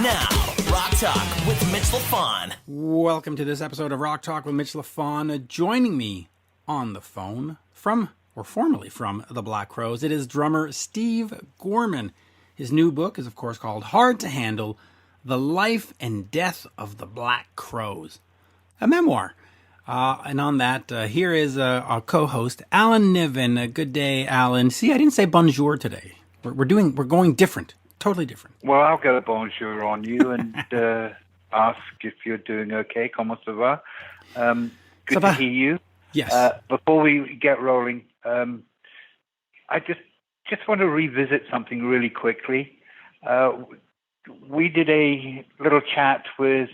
Now, Rock Talk with Mitch Lafon. Welcome to this episode of Rock Talk with Mitch Lafon. Joining me on the phone formerly from the Black Crowes, it is drummer Steve Gorman. His new book is, of course, called Hard to Handle, The Life and Death of the Black Crowes, a memoir. And on that, here is our co-host, Alan Niven. Good day, Alan. See, I didn't say bonjour today. We're going different. Totally different. Well, I'll go bonjour on you and ask if you're doing okay. Comment ça va? Good to hear you. Yes. Before we get rolling, I just want to revisit something really quickly. We did a little chat with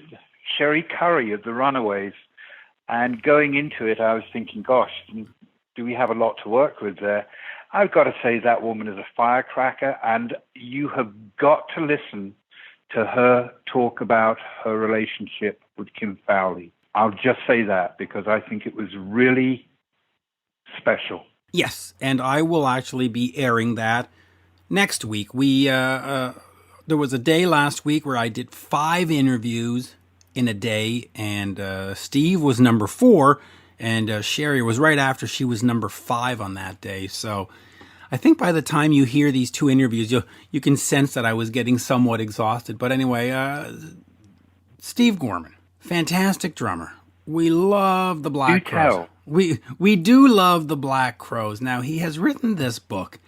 Sherry Curry of the Runaways, and going into it, I was thinking, gosh, do we have a lot to work with there? I've got to say that woman is a firecracker, and you have got to listen to her talk about her relationship with Kim Fowley. I'll just say that because I think it was really special. Yes, and I will actually be airing that next week. There was a day last week where I did 5 interviews in a day, and Steve was number 4. And Sherry was right after. She was number 5 on that day. So I think by the time you hear these 2 interviews, you can sense that I was getting somewhat exhausted. But anyway, Steve Gorman, fantastic drummer. We love the Black Crowes. We do love the Black Crowes. Now, he has written this book.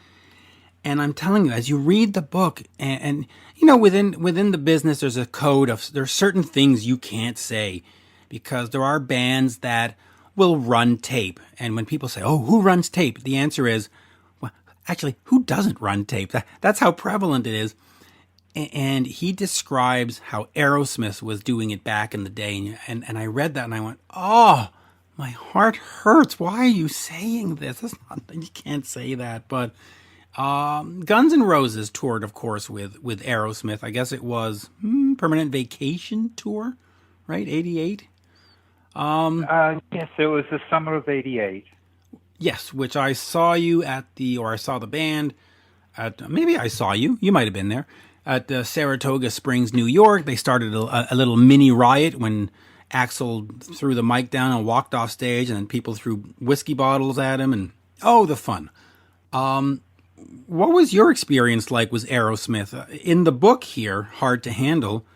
And I'm telling you, as you read the book, and you know, within the business, there's a code there's certain things you can't say, because there are bands that will run tape. And when people say, oh, who runs tape? The answer is, well, actually, who doesn't run tape? That's how prevalent it is. And he describes how Aerosmith was doing it back in the day. And I read that and I went, oh, my heart hurts. Why are you saying this? You can't say that. But Guns N' Roses toured, of course, with Aerosmith. I guess it was Permanent Vacation Tour, right? 88? Yes, it was the summer of 88. Yes, which I saw you I saw the band at, maybe I saw you might have been there, at Saratoga Springs, New York. They started a little mini riot when Axl threw the mic down and walked off stage, and then people threw whiskey bottles at him, and the fun. What was your experience like with Aerosmith? In the book here, Hard to Handle,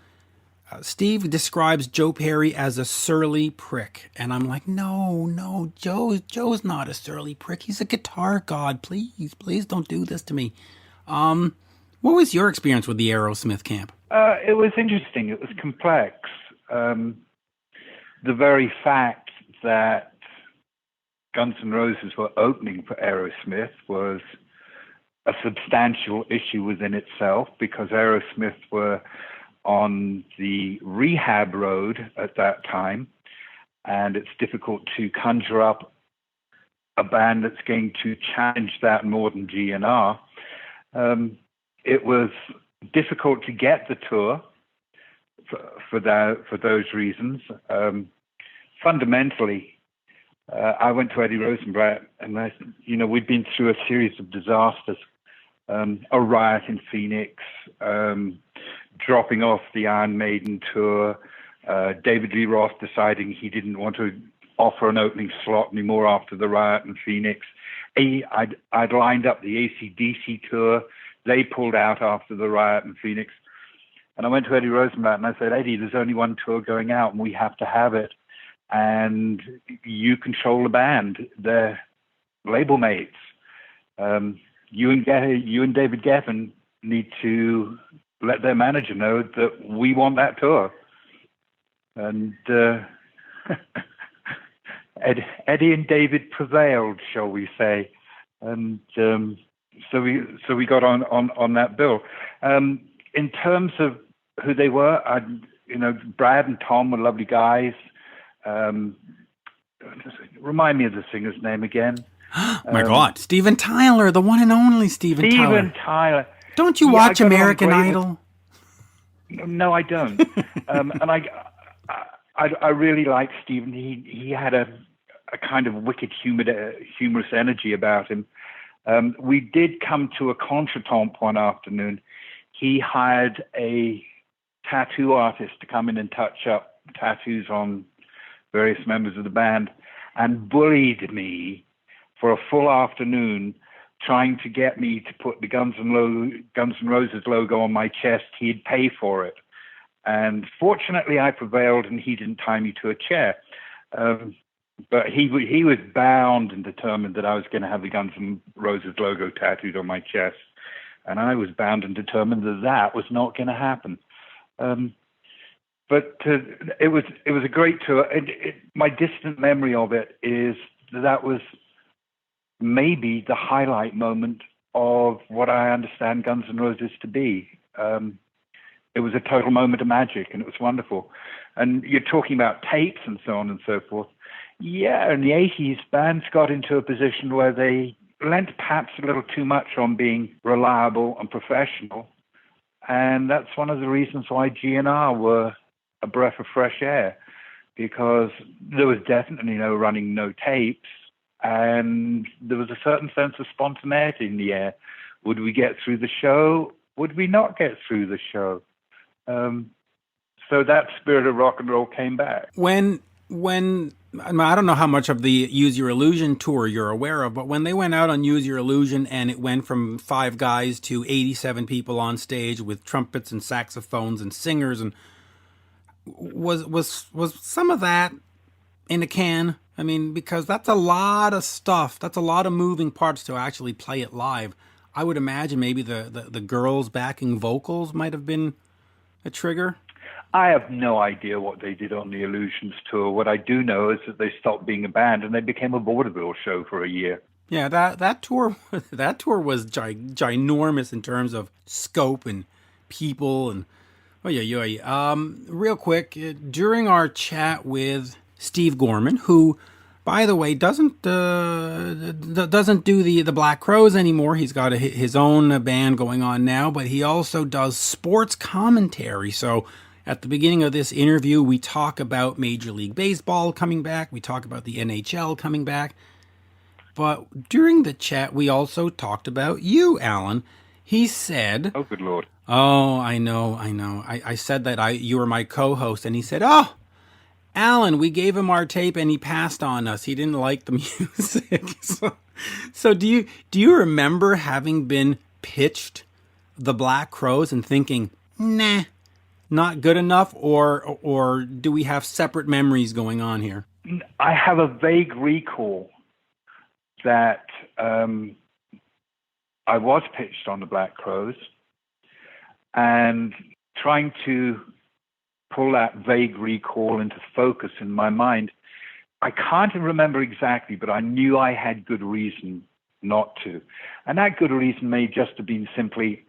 Steve describes Joe Perry as a surly prick. And I'm like, no, Joe's not a surly prick. He's a guitar god. Please don't do this to me. What was your experience with the Aerosmith camp? It was interesting. It was complex. The very fact that Guns N' Roses were opening for Aerosmith was a substantial issue within itself, because Aerosmith were on the rehab road at that time, and it's difficult to conjure up a band that's going to challenge that more than GNR. It was difficult to get the tour for those reasons. Fundamentally, I went to Eddie Rosenblatt, and we'd been through a series of disasters, a riot in Phoenix, dropping off the Iron Maiden tour, David Lee Roth deciding he didn't want to offer an opening slot anymore after the riot in Phoenix. I'd lined up the AC/DC tour. They pulled out after the riot in Phoenix. And I went to Eddie Rosenblatt and I said, Eddie, there's only one tour going out and we have to have it. And you control the band. They're label mates. You and David Geffen need to let their manager know that we want that tour. And Eddie and David prevailed, shall we say? And so we got on that bill. In terms of who they were, Brad and Tom were lovely guys. Remind me of the singer's name again. My God, Steven Tyler, the one and only Steven Tyler. Don't you watch American Idol? No, I don't. And I really liked Steven. He had a kind of wicked, humorous energy about him. We did come to a contretemps one afternoon. He hired a tattoo artist to come in and touch up tattoos on various members of the band, and bullied me for a full afternoon, trying to get me to put the Guns N' Roses logo on my chest. He'd pay for it. And fortunately, I prevailed, and he didn't tie me to a chair. But he was bound and determined that I was going to have the Guns N' Roses logo tattooed on my chest. And I was bound and determined that that was not going to happen. But it was a great tour. My distant memory of it is that was maybe the highlight moment of what I understand Guns N' Roses to be. It was a total moment of magic, and it was wonderful. And you're talking about tapes and so on and so forth. Yeah, in the 80s, bands got into a position where they lent perhaps a little too much on being reliable and professional. And that's one of the reasons why GNR were a breath of fresh air, because there was definitely no tapes, and there was a certain sense of spontaneity in the air. Would we get through the show? Would we not get through the show? So that spirit of rock and roll came back. When I don't know how much of the Use Your Illusion tour you're aware of, but when they went out on Use Your Illusion and it went from 5 guys to 87 people on stage with trumpets and saxophones and singers, and was some of that in a can? I mean, because that's a lot of stuff. That's a lot of moving parts to actually play it live. I would imagine maybe the girls backing vocals might have been a trigger. I have no idea what they did on the Illusions tour. What I do know is that they stopped being a band and they became a vaudeville show for a year. Yeah, that tour was ginormous in terms of scope and people and real quick, during our chat with Steve Gorman, who, by the way, doesn't do the Black Crowes anymore. He's got his own band going on now, but he also does sports commentary. So at the beginning of this interview, we talk about Major League Baseball coming back. We talk about the NHL coming back. But during the chat, we also talked about you, Alan. He said... Oh, good Lord. Oh, I know. I said that you were my co-host, and he said, "Oh, Alan, we gave him our tape, and he passed on us. He didn't like the music." So do you remember having been pitched the Black Crowes and thinking, "Nah, not good enough," or do we have separate memories going on here? I have a vague recall that I was pitched on the Black Crowes, and trying to pull that vague recall into focus in my mind, I can't remember exactly, but I knew I had good reason not to. And that good reason may just have been simply,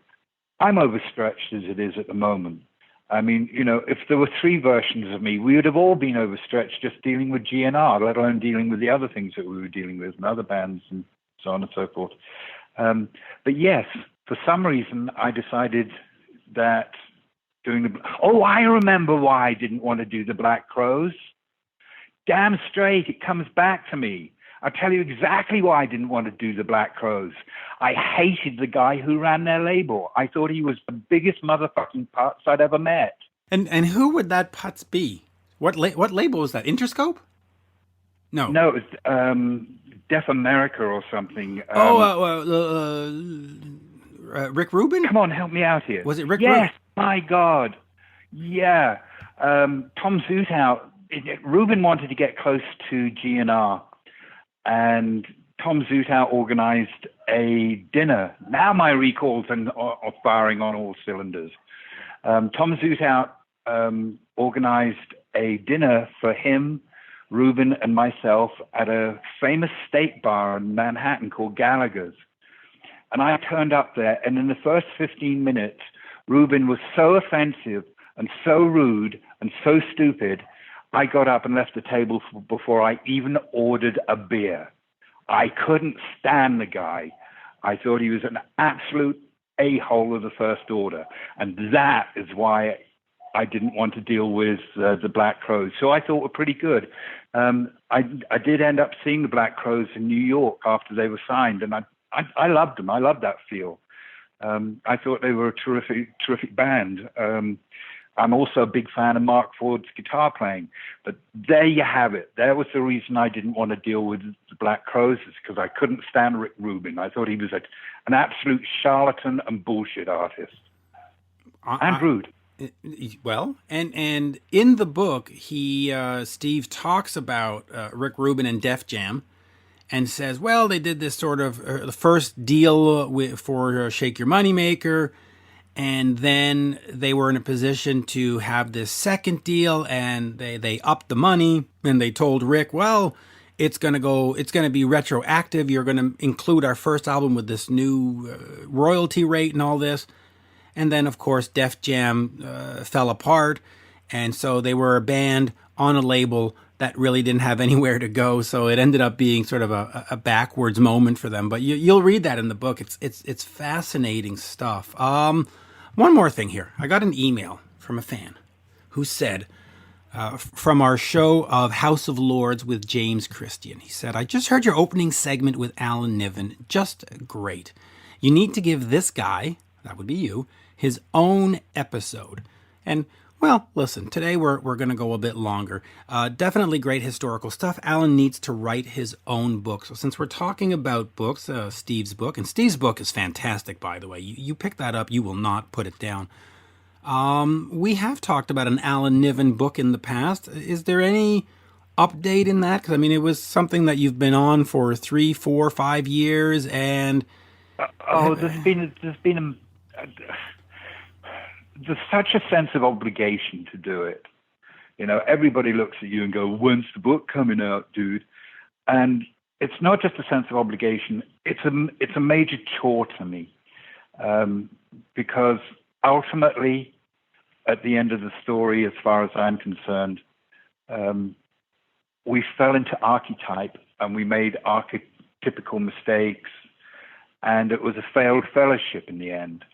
I'm overstretched as it is at the moment. I mean, if there were 3 versions of me, we would have all been overstretched just dealing with GNR, let alone dealing with the other things that we were dealing with and other bands and so on and so forth. But yes, for some reason, I decided that I remember why I didn't want to do the Black Crowes. Damn straight, it comes back to me. I'll tell you exactly why I didn't want to do the Black Crowes. I hated the guy who ran their label. I thought he was the biggest motherfucking putz I'd ever met. And who would that putz be? What label was that? Interscope? No. No, it was Deaf America or something. Rick Rubin? Come on, help me out here. Was it Rick Rubin? Yes, my God. Yeah. Tom Zutaut. Rubin wanted to get close to GNR, and Tom Zutaut organized a dinner. Now my recalls are firing on all cylinders. Tom Zutaut organized a dinner for him, Rubin, and myself at a famous steak bar in Manhattan called Gallagher's. And I turned up there, and in the first 15 minutes, Rubin was so offensive and so rude and so stupid, I got up and left the table before I even ordered a beer. I couldn't stand the guy. I thought he was an absolute a-hole of the first order. And that is why I didn't want to deal with the Black Crowes, who I thought were pretty good. I did end up seeing the Black Crowes in New York after they were signed, and I loved them. I loved that feel. I thought they were a terrific band. I'm also a big fan of Mark Ford's guitar playing. But there you have it. That was the reason I didn't want to deal with the Black Crowes, is because I couldn't stand Rick Rubin. I thought he was an absolute charlatan and bullshit artist. And rude. Well, and in the book, Steve talks about Rick Rubin and Def Jam, and says, well, they did this sort of the first deal for Shake Your Moneymaker, and then they were in a position to have this second deal, and they upped the money, and they told Rick, well, it's going to be retroactive. You're going to include our first album with this new royalty rate and all this. And then, of course, Def Jam fell apart, and so they were a band on a label that really didn't have anywhere to go. So it ended up being sort of a backwards moment for them. But you'll read that in the book. It's fascinating stuff. One more thing here. I got an email from a fan who said, from our show of House of Lords with James Christian, he said, I just heard your opening segment with Alan Niven. Just great. You need to give this guy, that would be you, his own episode. And, well, listen, today we're going to go a bit longer. Definitely great historical stuff. Alan needs to write his own book. So since we're talking about books, Steve's book, and Steve's book is fantastic, by the way. You pick that up, you will not put it down. We have talked about an Alan Niven book in the past. Is there any update in that? Because, I mean, it was something that you've been on for 3, 4, 5 years, and... There's such a sense of obligation to do it. You know, everybody looks at you and go, when's the book coming out, dude? And it's not just a sense of obligation. It's a major chore to me, because ultimately, at the end of the story, as far as I'm concerned, we fell into archetype and we made archetypical mistakes, and it was a failed fellowship in the end,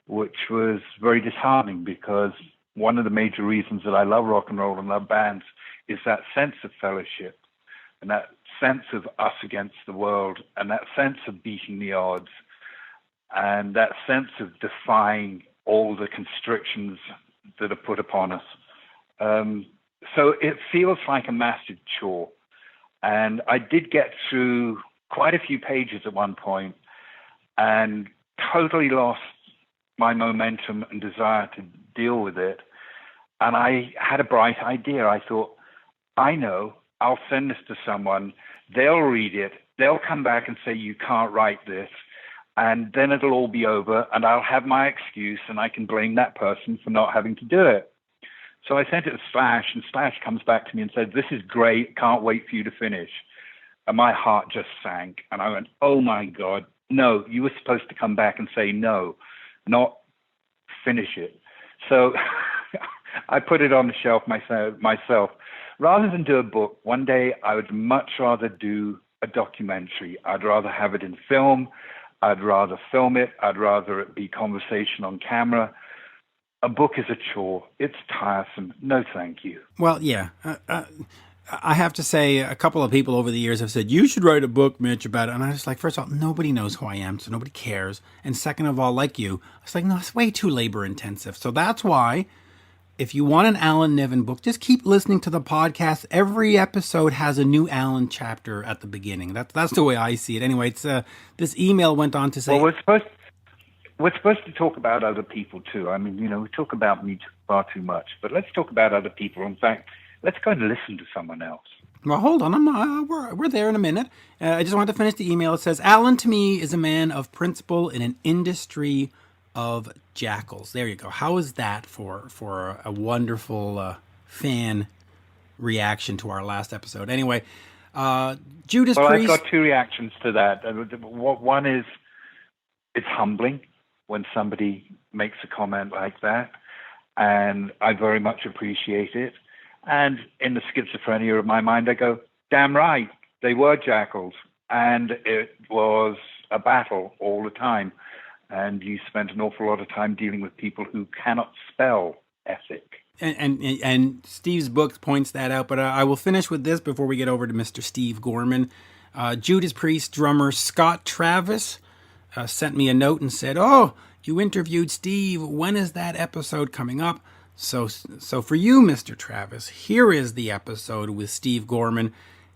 which was very disheartening, because one of the major reasons that I love rock and roll and love bands is that sense of fellowship and that sense of us against the world and that sense of beating the odds and that sense of defying all the constrictions that are put upon us. So it feels like a massive chore. And I did get through quite a few pages at one point and totally lost my momentum and desire to deal with it. And I had a bright idea. I thought, I know, I'll send this to someone, they'll read it, they'll come back and say, you can't write this, and then it'll all be over, and I'll have my excuse, and I can blame that person for not having to do it. So I sent it to Slash, and Slash comes back to me and said, this is great, can't wait for you to finish. And my heart just sank, and I went, oh my God, no, you were supposed to come back and say no, not finish it. So I put it on the shelf myself. Rather than do a book, one day I would much rather do a documentary. I'd rather have it in film. I'd rather film it. I'd rather it be conversation on camera. A book is a chore. It's tiresome. No, thank you. Well, yeah. I have to say, a couple of people over the years have said, you should write a book, Mitch, about it. And I was like, first of all, nobody knows who I am, so nobody cares. And second of all, like you, I was like, no, it's way too labor intensive. So that's why, if you want an Alan Niven book, just keep listening to the podcast. Every episode has a new Alan chapter at the beginning. That's the way I see it. Anyway, it's this email went on to say... Well, we're supposed to talk about other people, too. I mean, you know, we talk about me far too much. But let's talk about other people. In fact... let's go and listen to someone else. Well, hold on. We're there in a minute. I just wanted to finish the email. It says, Alan, to me, is a man of principle in an industry of jackals. There you go. How is that for a wonderful fan reaction to our last episode? Anyway, Judas Priest... I've got two reactions to that. One is, it's humbling when somebody makes a comment like that, and I very much appreciate it. And in the schizophrenia of my mind, I go, damn right, they were jackals. And it was a battle all the time. And you spent an awful lot of time dealing with people who cannot spell ethic. And Steve's book points that out. But I will finish with this before we get over to Mr. Steve Gorman. Judas Priest drummer Scott Travis sent me a note and said, oh, you interviewed Steve. When is that episode coming up? So for you, Mr. Travis, here is the episode with Steve Gorman,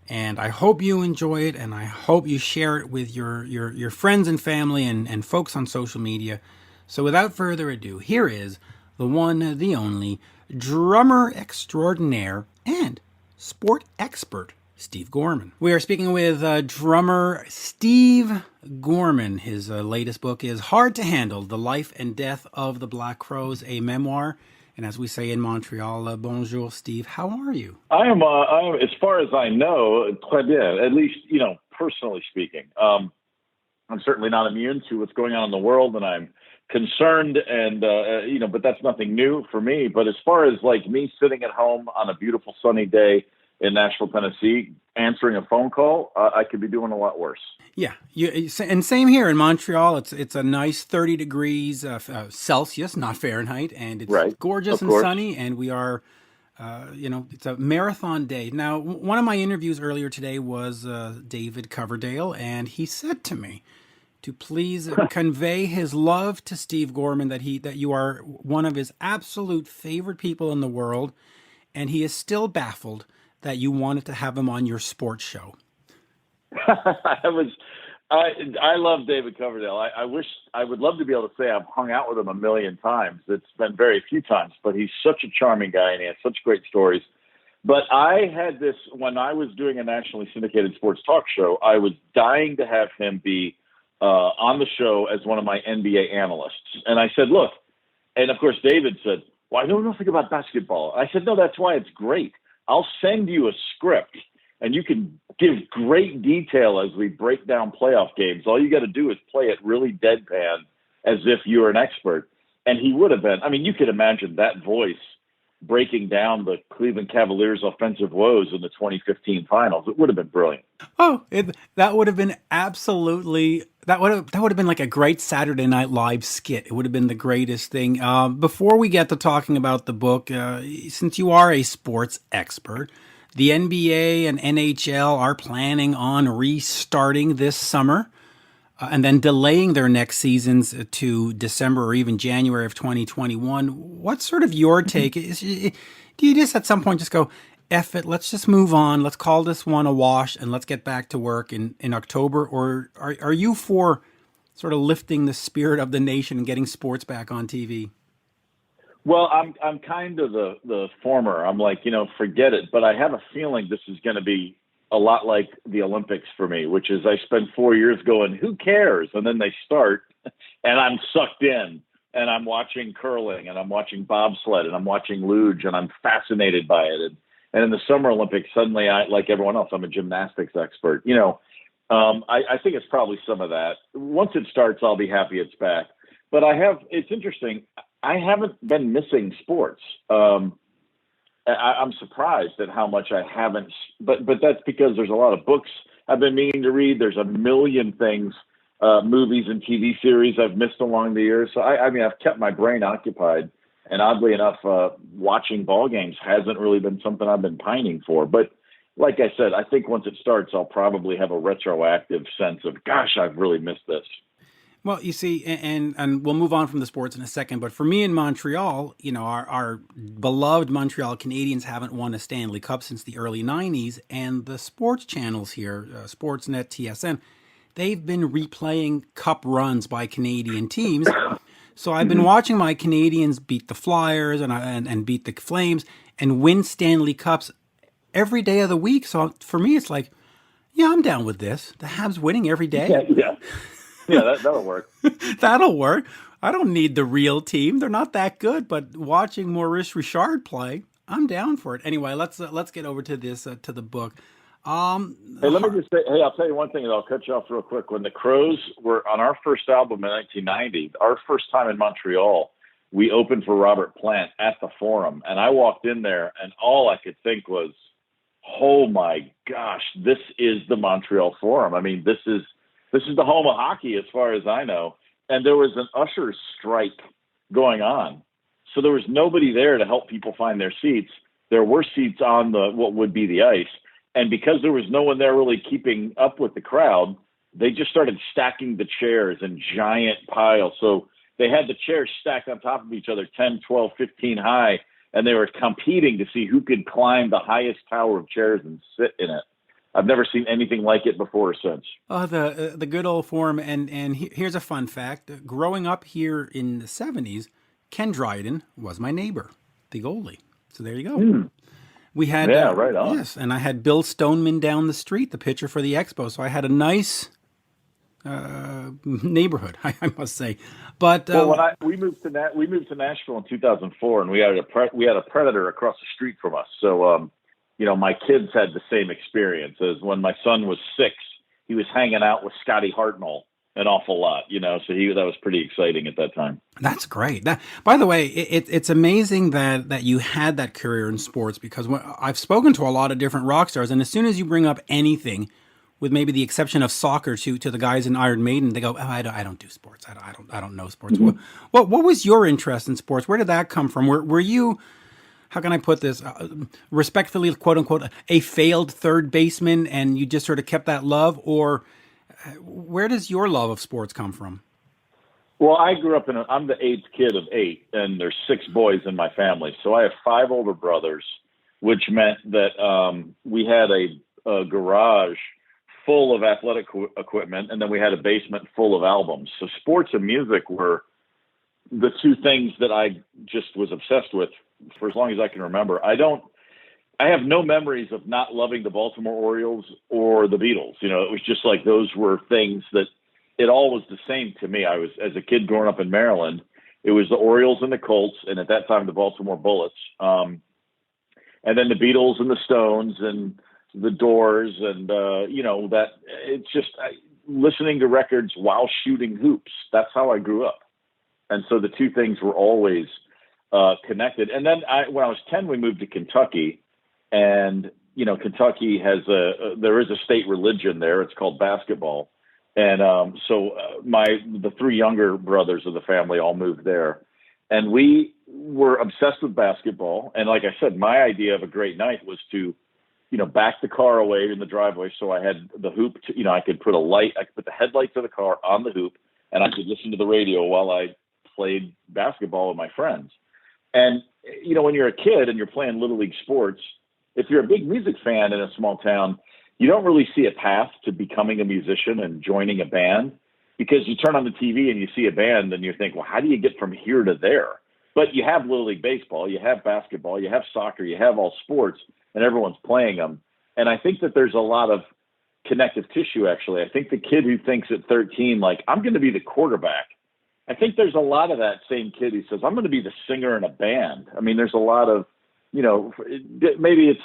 and I hope you enjoy it, and I hope you share it with your friends and family and folks on social media. So without further ado, here is the one, the only, drummer extraordinaire and sport expert, Steve Gorman. We are speaking with drummer Steve Gorman. His latest book is Hard to Handle, The Life and Death of the Black Crowes, a memoir. And as we say in Montreal, bonjour, Steve. How are you? I am, as far as I know, très bien, at least, personally speaking. I'm certainly not immune to what's going on in the world, and I'm concerned, and, but that's nothing new for me. But as far as like me sitting at home on a beautiful sunny day in Nashville, Tennessee, answering a phone call, I could be doing a lot worse. Yeah, and same here in Montreal. It's a nice 30 degrees Celsius, not Fahrenheit, and it's right. gorgeous and sunny. And we are, it's a marathon day. Now, one of my interviews earlier today was David Coverdale, and he said to me to please convey his love to Steve Gorman, that you are one of his absolute favorite people in the world, and he is still baffled that you wanted to have him on your sports show. I love David Coverdale. I would love to be able to say I've hung out with him a million times. It's been very few times, but he's such a charming guy and he has such great stories. But I had this, when I was doing a nationally syndicated sports talk show, I was dying to have him be on the show as one of my NBA analysts. And I said, look, and of course David said, well, I know nothing about basketball. I said, no, that's why it's great. I'll send you a script and you can give great detail as we break down playoff games. All you got to do is play it really deadpan as if you're an expert. And he would have been, you could imagine that voice breaking down the Cleveland Cavaliers' offensive woes in the 2015 finals. It would have been brilliant. Oh, that would have been absolutely, that would have been like a great Saturday Night Live skit. It would have been the greatest thing. Before we get to talking about the book, since you are a sports expert, the NBA and NHL are planning on restarting this summer and then delaying their next seasons to December or even January of 2021. What's sort of your take? Do you just at some point just go, F it, let's just move on, let's call this one a wash, and let's get back to work in October? Or are you for sort of lifting the spirit of the nation and getting sports back on TV? Well, I'm kind of the former. I'm like, forget it. But I have a feeling this is going to be a lot like the Olympics for me, which is I spent 4 years going, who cares? And then they start and I'm sucked in and I'm watching curling and I'm watching bobsled and I'm watching luge and I'm fascinated by it. And in the Summer Olympics, suddenly I, like everyone else, I'm a gymnastics expert. I think it's probably some of that. Once it starts, I'll be happy it's back. But it's interesting. I haven't been missing sports. I'm surprised at how much I haven't, but that's because there's a lot of books I've been meaning to read. There's a million things, movies and TV series I've missed along the years. So I've kept my brain occupied, and oddly enough, watching ball games hasn't really been something I've been pining for. But like I said, I think once it starts, I'll probably have a retroactive sense of, gosh, I've really missed this. Well, you see, and we'll move on from the sports in a second, but for me in Montreal, our beloved Montreal Canadiens haven't won a Stanley Cup since the early 90s, and the sports channels here, Sportsnet, TSN, they've been replaying cup runs by Canadian teams. So I've been watching my Canadians beat the Flyers and beat the Flames and win Stanley Cups every day of the week. So for me, it's like, yeah, I'm down with this. The Habs winning every day. Yeah, that'll work. That'll work. I don't need the real team. They're not that good, but watching Maurice Richard play, I'm down for it. Anyway, let's get over to this, to the book. Hey, let me just say, I'll tell you one thing, and I'll cut you off real quick. When the Crowes were on our first album in 1990, our first time in Montreal, we opened for Robert Plant at the Forum, and I walked in there, and all I could think was, oh my gosh, this is the Montreal Forum. This is the home of hockey as far as I know. And there was an usher's strike going on. So there was nobody there to help people find their seats. There were seats on what would be the ice. And because there was no one there really keeping up with the crowd, they just started stacking the chairs in giant piles. So they had the chairs stacked on top of each other, 10, 12, 15 high, and they were competing to see who could climb the highest tower of chairs and sit in it. I've never seen anything like it before or since. Oh, the good old form. And here's a fun fact. Growing up here in the 70s, Ken Dryden was my neighbor, the goalie. So there you go. We had right on. Yes, and I had Bill Stoneman down the street, the pitcher for the Expos. So I had a nice neighborhood, I must say. But well, when we moved to Nashville in 2004, and we had a Predator across the street from us. So my kids had the same experience. As when my son was 6, he was hanging out with Scotty Hartnell an awful lot. So that was pretty exciting at that time. That's great. By the way, it's amazing that you had that career in sports, because I've spoken to a lot of different rock stars, and as soon as you bring up anything, with maybe the exception of soccer, to the guys in Iron Maiden, they go, "Oh, I don't do sports. I don't know sports." Mm-hmm. What was your interest in sports? Where did that come from? Were you, how can I put this, respectfully, quote unquote, a failed third baseman, and you just sort of kept that love, or where does your love of sports come from? Well, I grew up I'm the 8th kid of 8, and there's 6 boys in my family. So I have 5 older brothers, which meant that we had a garage full of athletic equipment, and then we had a basement full of albums. So sports and music were the 2 things that I just was obsessed with for as long as I can remember. I have no memories of not loving the Baltimore Orioles or the Beatles. It was just like those were things that it all was the same to me. I was, as a kid growing up in Maryland, it was the Orioles and the Colts, and at that time the Baltimore Bullets, and then the Beatles and the Stones and the Doors, and that it's just listening to records while shooting hoops. That's how I grew up, and so the 2 things were always connected. And then when I was 10, we moved to Kentucky, and Kentucky has there is a state religion there. It's called basketball, and so the 3 younger brothers of the family all moved there, and we were obsessed with basketball. And like I said, my idea of a great night was to back the car away in the driveway, so I had the hoop. I could put the headlights of the car on the hoop, and I could listen to the radio while I played basketball with my friends. And when you're a kid and you're playing little league sports, if you're a big music fan in a small town, you don't really see a path to becoming a musician and joining a band, because you turn on the TV and you see a band and you think, well, how do you get from here to there? But you have little league baseball, you have basketball, you have soccer, you have all sports, and everyone's playing them. And I think that there's a lot of connective tissue, actually. I think the kid who thinks at 13, like, I'm going to be the quarterback, I think there's a lot of that same kid who says, I'm going to be the singer in a band. I mean, there's a lot of, maybe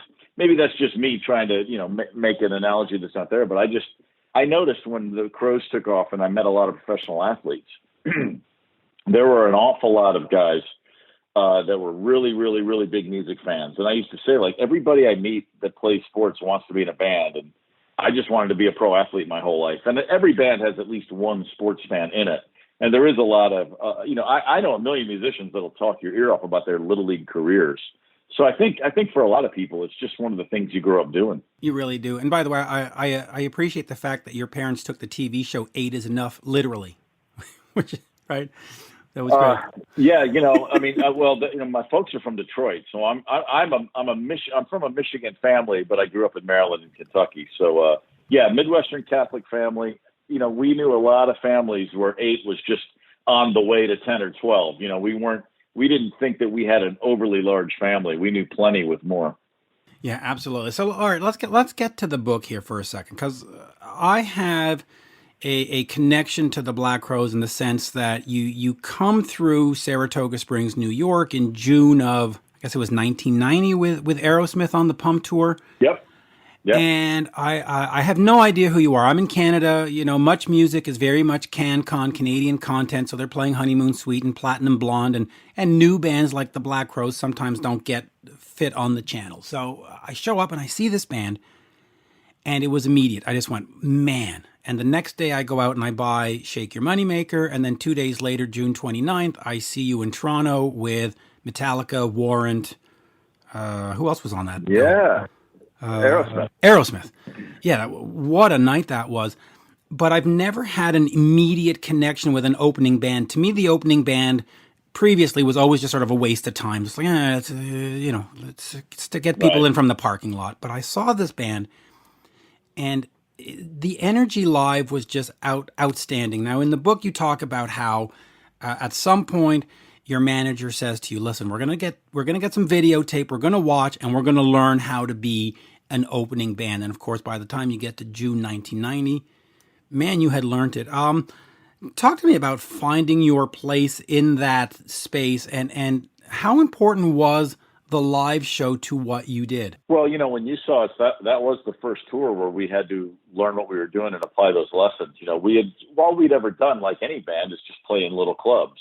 that's just me trying to, make an analogy that's not there. But I noticed when the Crows took off and I met a lot of professional athletes, there were an awful lot of guys that were really, really, really big music fans. And I used to say, like, everybody I meet that plays sports wants to be in a band. And I just wanted to be a pro athlete my whole life. And every band has at least one sports fan in it. And there is a lot of, I know a million musicians that'll talk your ear off about their little league careers. So I think for a lot of people, it's just one of the things you grow up doing. You really do. And by the way, I appreciate the fact that your parents took the TV show 8 is Enough literally, which, right? That was great. Yeah, I mean, my folks are from Detroit, so I'm from a Michigan family, but I grew up in Maryland and Kentucky. So Midwestern Catholic family. We knew a lot of families where 8 was just on the way to 10 or 12. We didn't think that we had an overly large family. We knew plenty with more. Yeah, absolutely. So, all right, let's get to the book here for a second, because I have a connection to the Black Crowes in the sense that you come through Saratoga Springs, New York in June of, I guess it was 1990 with Aerosmith on the Pump Tour. Yep. And I have no idea who you are. I'm in Canada. Much Music is very much Canadian content. So they're playing Honeymoon Suite and Platinum Blonde, and new bands like the Black Crowes sometimes don't get fit on the channel. So I show up and I see this band, and it was immediate. I just went, man. And the next day I go out and I buy Shake Your Moneymaker. And then 2 days later, June 29th, I see you in Toronto with Metallica, Warrant. Who else was on that? Yeah. Aerosmith. Yeah, what a night that was. but I've never had an immediate connection with an opening band. To me, the opening band previously was always just sort of a waste of time. Just like, it's to get people Right. in from the parking lot. But I saw this band, and the energy live was just outstanding. Now, in the book, you talk about how at some point your manager says to you, "Listen, we're gonna get some videotape. We're gonna watch, and we're gonna learn how to be an opening band." And of course, by the time you get to June 1990, man, you had learned it. Talk to me about finding your place in that space, and how important was the live show to what you did? Well, when you saw us, that was the first tour where we had to learn what we were doing and apply those lessons. All we'd ever done, like any band, is just play in little clubs.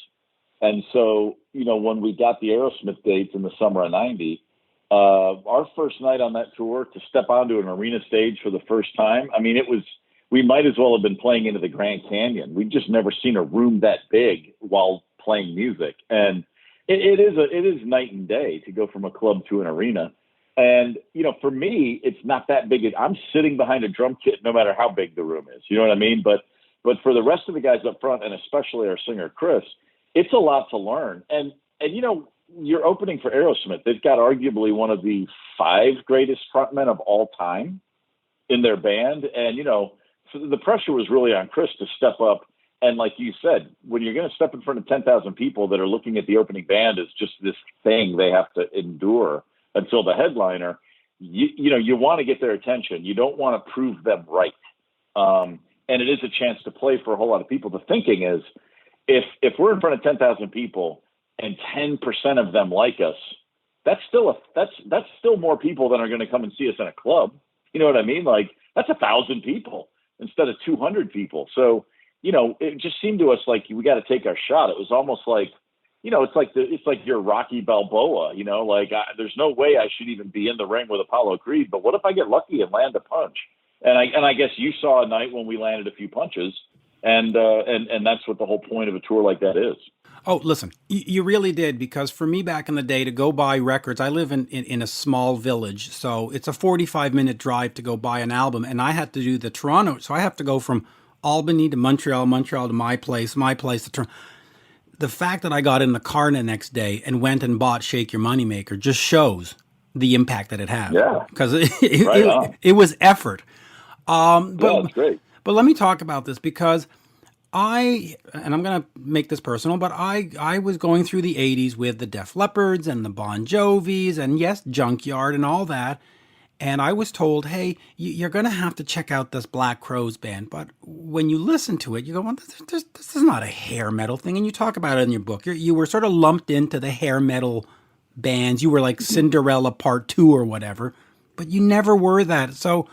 And so, when we got the Aerosmith dates in the summer of '90, our first night on that tour, to step onto an arena stage for the first time, we might as well have been playing into the Grand Canyon. We'd just never seen a room that big while playing music. And it is night and day to go from a club to an arena. And, for me, it's not that big. I'm sitting behind a drum kit no matter how big the room is. You know what I mean? But for the rest of the guys up front, and especially our singer, Chris, it's a lot to learn. And you're opening for Aerosmith. They've got arguably one of the 5 greatest frontmen of all time in their band. And, so the pressure was really on Chris to step up. And like you said, when you're going to step in front of 10,000 people that are looking at the opening band as just this thing they have to endure until the headliner, you want to get their attention. You don't want to prove them right. And it is a chance to play for a whole lot of people. The thinking is, if we're in front of 10,000 people and 10% of them like us, that's still more people than are going to come and see us in a club. You know what I mean? Like, that's 1,000 people instead of 200 people. So, it just seemed to us like we got to take our shot. It was almost like, it's like you're Rocky Balboa, there's no way I should even be in the ring with Apollo Creed, but what if I get lucky and land a punch? And I guess you saw a night when we landed a few punches, and that's what the whole point of a tour like that is. Oh, listen, you really did, because for me back in the day to go buy records, I live in a small village, so it's a 45-minute drive to go buy an album, and I had to do the Toronto, so I have to go from Albany to Montreal to my place to Toronto. The fact that I got in the car the next day and went and bought Shake Your Moneymaker just shows the impact that it had. Yeah. Because it was effort. That's great. But let me talk about this, because and I'm going to make this personal, but I was going through the 80s with the Def Leppards and the Bon Jovis and, yes, Junkyard and all that. And I was told, hey, you're going to have to check out this Black Crowes band. But when you listen to it, you go, well, this is not a hair metal thing. And you talk about it in your book. You were sort of lumped into the hair metal bands. You were like Cinderella Part 2 or whatever. But you never were that. So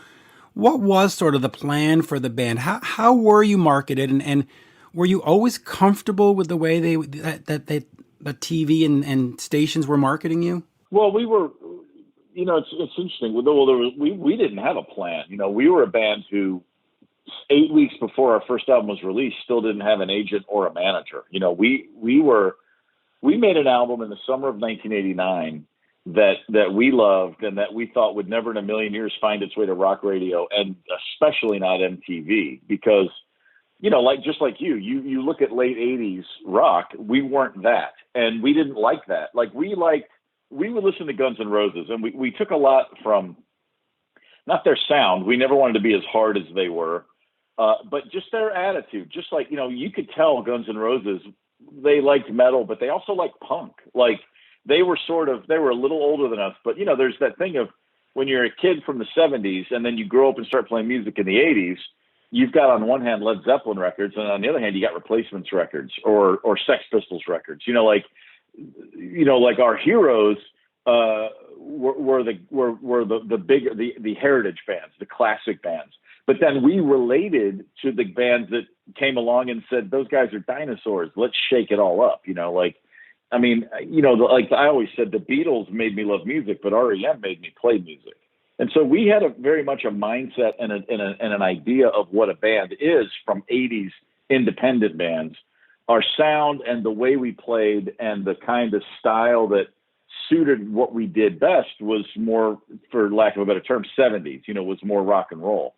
what was sort of the plan for the band? How were you marketed? And were you always comfortable with the way that TV and stations were marketing you? Well, we were... it's interesting. Well, we didn't have a plan. We were a band who 8 weeks before our first album was released still didn't have an agent or a manager. We made an album in the summer of 1989 that we loved and that we thought would never in a million years find its way to rock radio, and especially not MTV, because just like you look at late 80s rock, we weren't that, and we didn't like that. Like, we would listen to Guns N' Roses, and we took a lot from, not their sound. We never wanted to be as hard as they were, but just their attitude. Just like, you could tell Guns N' Roses, they liked metal, but they also liked punk. Like, they were a little older than us, but there's that thing of when you're a kid from the 70s and then you grow up and start playing music in the 80s, you've got on one hand Led Zeppelin records, and on the other hand, you got Replacements records or Sex Pistols records. Like our heroes were the heritage bands, the classic bands. But then we related to the bands that came along and said, those guys are dinosaurs. Let's shake it all up. Like I always said, the Beatles made me love music, but R.E.M. made me play music. And so we had very much a mindset and an idea of what a band is from 80s independent bands. Our sound and the way we played and the kind of style that suited what we did best was more, for lack of a better term, 70s, was more rock and roll.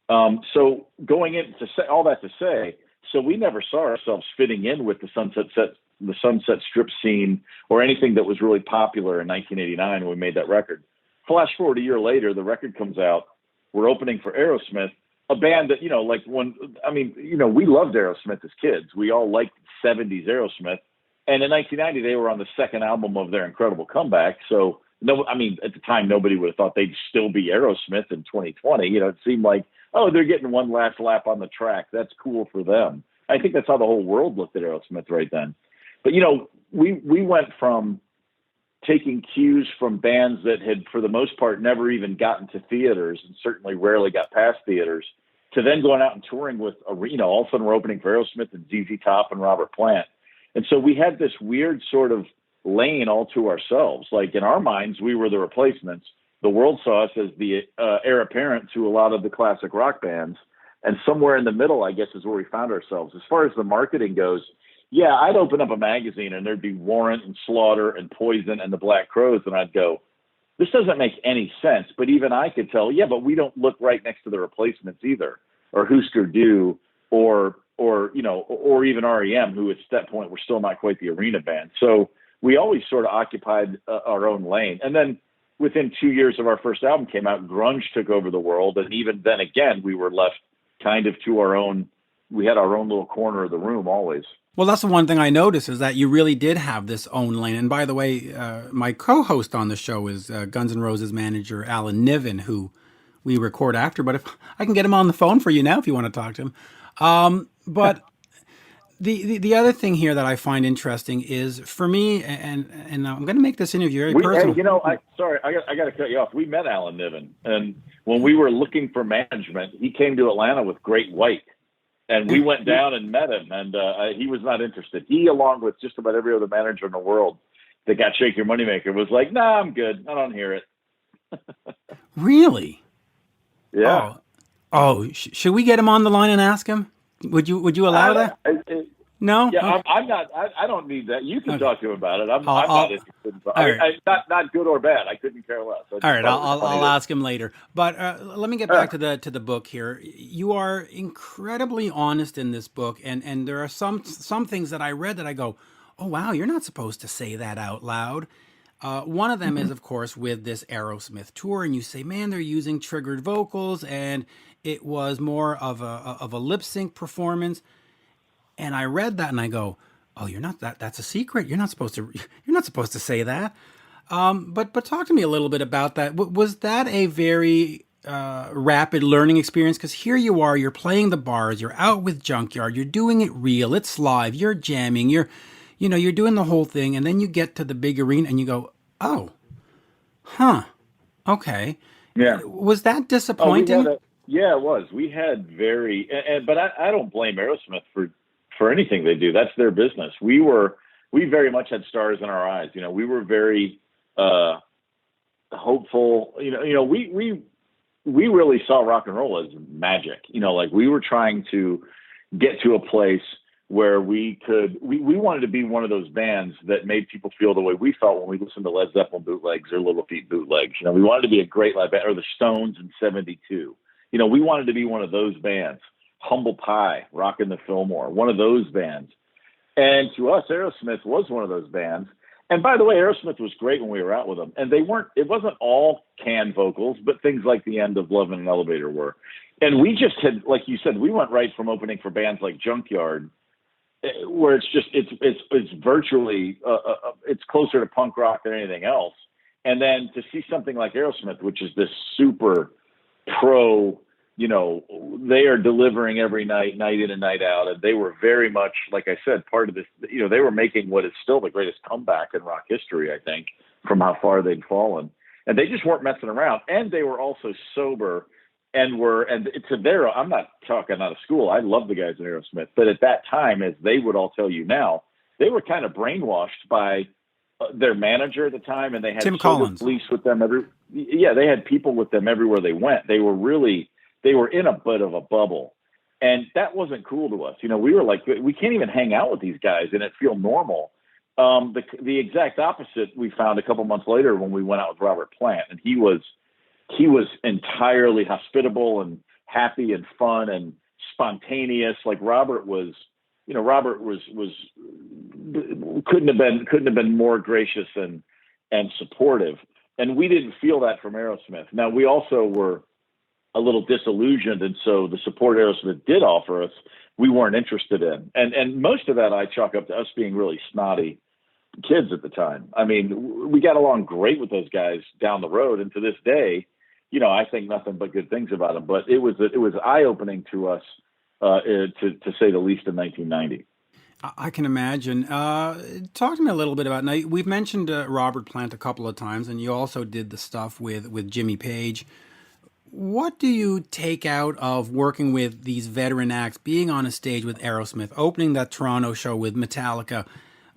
So going in to say all that to say, so we never saw ourselves fitting in with the Sunset Strip scene or anything that was really popular in 1989 when we made that record. Flash forward a year later, the record comes out. We're opening for Aerosmith, a band that, we loved Aerosmith as kids. We all liked 70s Aerosmith. And in 1990, they were on the second album of their incredible comeback. So, at the time, nobody would have thought they'd still be Aerosmith in 2020. It seemed like, oh, they're getting one last lap on the track. That's cool for them. I think that's how the whole world looked at Aerosmith right then. But, we went from taking cues from bands that had, for the most part, never even gotten to theaters and certainly rarely got past theaters, to then going out and touring with, all of a sudden we're opening for Aerosmith and ZZ Top and Robert Plant. And so we had this weird sort of lane all to ourselves. Like in our minds, we were the replacements. The world saw us as the heir apparent to a lot of the classic rock bands. And somewhere in the middle, I guess, is where we found ourselves. As far as the marketing goes, yeah, I'd open up a magazine and there'd be Warrant and Slaughter and Poison and the Black Crowes. And I'd go, this doesn't make any sense. But even I could tell, yeah, but we don't look right next to the replacements either, or Husker Du, or even R.E.M., who at that point were still not quite the arena band. So we always sort of occupied our own lane. And then within 2 years of our first album came out, grunge took over the world. And even then again, we were left kind of to our own, we had our own little corner of the room always. Well, that's the one thing I noticed is that you really did have this own lane. And by the way, my co-host on the show is Guns N' Roses manager Alan Niven, who we record after. But if I can get him on the phone for you now if you want to talk to him. But the other thing here that I find interesting is for me, and I'm going to make this interview very personal. I got to cut you off. We met Alan Niven, and when we were looking for management, he came to Atlanta with Great White. And we went down and met him, and he was not interested. He, along with just about every other manager in the world that got Shake Your Moneymaker, was like, nah, I'm good. I don't hear it. Really? Yeah. Should we get him on the line and ask him? Would you allow that? No? Yeah, okay. I'm not. I don't need that. You can talk to him about it. I'm not interested. Not good or bad. I couldn't care less. All right, I'll ask him later. But let me get back to the book here. You are incredibly honest in this book, and there are some things that I read that I go, oh wow, you're not supposed to say that out loud. One of them is, of course, with this Aerosmith tour, and you say, man, they're using triggered vocals, and it was more of a lip sync performance. And I read that and I go, oh, you're not that's a secret. You're not supposed to say that. But talk to me a little bit about that. Was that a very rapid learning experience? Because here you are, you're playing the bars, you're out with Junkyard, you're doing it real, it's live, you're jamming, you're doing the whole thing, and then you get to the big arena and you go, oh, okay. Yeah. Was that disappointing? Yeah, it was. We had but I don't blame Aerosmith for anything they do. That's their business. We very much had stars in our eyes. We were very hopeful. We really saw rock and roll as magic. Like we were trying to get to a place where we wanted to be one of those bands that made people feel the way we felt when we listened to Led Zeppelin bootlegs or Little Feat bootlegs. We wanted to be a great live band, or the Stones in '72. We wanted to be one of those bands. Humble Pie, Rockin' the Fillmore, one of those bands. And to us, Aerosmith was one of those bands. And by the way, Aerosmith was great when we were out with them. And it wasn't all canned vocals, but things like the end of Love in an Elevator were. And we just had, like you said, we went right from opening for bands like Junkyard, where it's virtually, it's closer to punk rock than anything else. And then to see something like Aerosmith, which is this super pro, they are delivering every night in and night out. And they were very much, like I said, part of this, they were making what is still the greatest comeback in rock history, I think, from how far they'd fallen. And they just weren't messing around. And they were also sober and I'm not talking out of school. I love the guys in Aerosmith, but at that time, as they would all tell you now, they were kind of brainwashed by their manager at the time. And they had Tim Collins police with them. They had people with them everywhere they went. They were in a bit of a bubble, and that wasn't cool to us. We were like, we can't even hang out with these guys and it feel normal. The exact opposite we found a couple months later when we went out with Robert Plant, and he was entirely hospitable and happy and fun and spontaneous. Like Robert was couldn't have been more gracious and supportive. And we didn't feel that from Aerosmith. Now, we also were a little disillusioned, and so the support Aerosmith did offer us, we weren't interested in. And most of that I chalk up to us being really snotty kids at the time. I mean, we got along great with those guys down the road, and to this day, I think nothing but good things about them. But it was eye-opening to us, to say the least, in 1990. I can imagine. Talk to me a little bit about, now we've mentioned Robert Plant a couple of times, and you also did the stuff with Jimmy Page. What do you take out of working with these veteran acts, being on a stage with Aerosmith, opening that Toronto show with Metallica?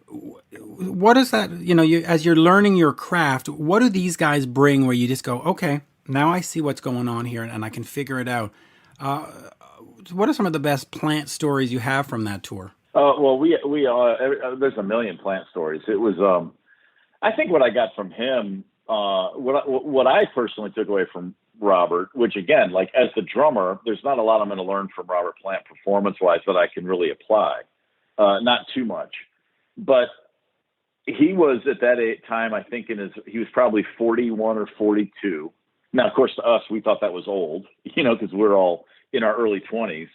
What is that, as you're learning your craft, what do these guys bring where you just go, okay, now I see what's going on here and I can figure it out? What are some of the best Plant stories you have from that tour? Well, there's a million Plant stories. It was, I think what I got from him, what I personally took away from Robert, which again, like as the drummer, there's not a lot I'm going to learn from Robert Plant performance-wise that I can really apply. Not too much. But he was at that time, I think he was probably 41 or 42. Now, of course, to us, we thought that was old, because we're all in our early 20s.